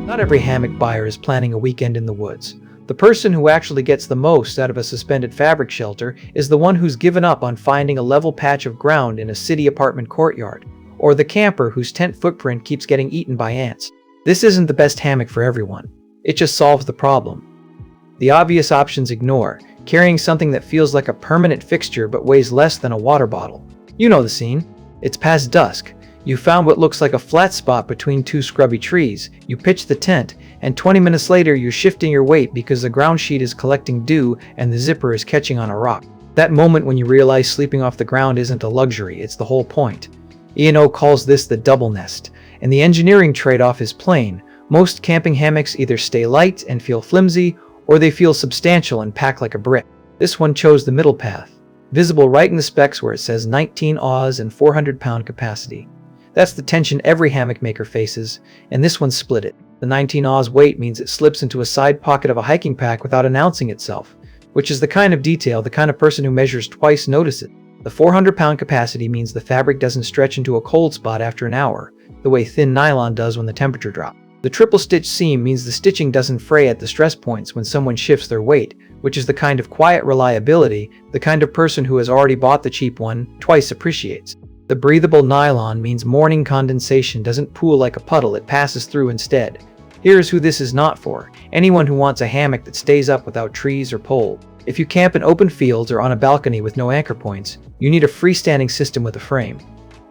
Not every hammock buyer is planning a weekend in the woods. The person who actually gets the most out of a suspended fabric shelter is the one who's given up on finding a level patch of ground in a city apartment courtyard, or the camper whose tent footprint keeps getting eaten by ants. This isn't the best hammock for everyone. It just solves the problem. The obvious options ignore, carrying something that feels like a permanent fixture but weighs less than a water bottle. You know the scene. It's past dusk. You found what looks like a flat spot between two scrubby trees. You pitch the tent, and 20 minutes later you're shifting your weight because the ground sheet is collecting dew and the zipper is catching on a rock. That moment when you realize sleeping off the ground isn't a luxury, it's the whole point. ENO calls this the double nest, and the engineering trade-off is plain. Most camping hammocks either stay light and feel flimsy, or they feel substantial and pack like a brick. This one chose the middle path, visible right in the specs where it says 19 Oz and 400-pound capacity. That's the tension every hammock maker faces, and this one split it. The 19 Oz weight means it slips into a side pocket of a hiking pack without announcing itself, which is the kind of detail the kind of person who measures twice notices. The 400-pound capacity means the fabric doesn't stretch into a cold spot after an hour, the way thin nylon does when the temperature drops. The triple stitch seam means the stitching doesn't fray at the stress points when someone shifts their weight, which is the kind of quiet reliability the kind of person who has already bought the cheap one twice appreciates. The breathable nylon means morning condensation doesn't pool like a puddle, it passes through instead. Here's who this is not for: anyone who wants a hammock that stays up without trees or poles. If you camp in open fields or on a balcony with no anchor points, you need a freestanding system with a frame.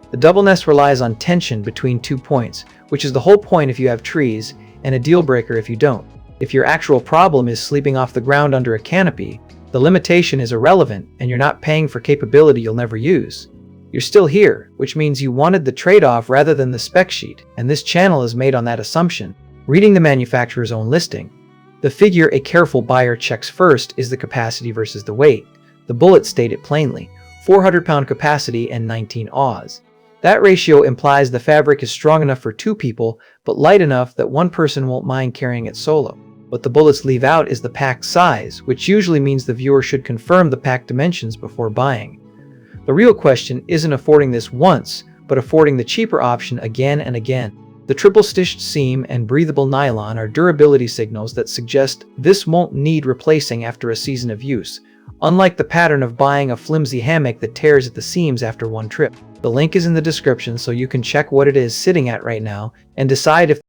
The double nest relies on tension between 2 points, which is the whole point if you have trees, and a deal breaker if you don't. If your actual problem is sleeping off the ground under a canopy, the limitation is irrelevant and you're not paying for capability you'll never use. You're still here, which means you wanted the trade-off rather than the spec sheet, and this channel is made on that assumption. Reading the manufacturer's own listing, the figure a careful buyer checks first is the capacity versus the weight. The bullets state it plainly: 400-pound capacity and 19 Oz. That ratio implies the fabric is strong enough for 2 people, but light enough that one person won't mind carrying it solo. What the bullets leave out is the pack size, which usually means the viewer should confirm the pack dimensions before buying. The real question isn't affording this once, but affording the cheaper option again and again. The triple-stitched seam and breathable nylon are durability signals that suggest this won't need replacing after a season of use, unlike the pattern of buying a flimsy hammock that tears at the seams after one trip. The link is in the description so you can check what it is sitting at right now and decide if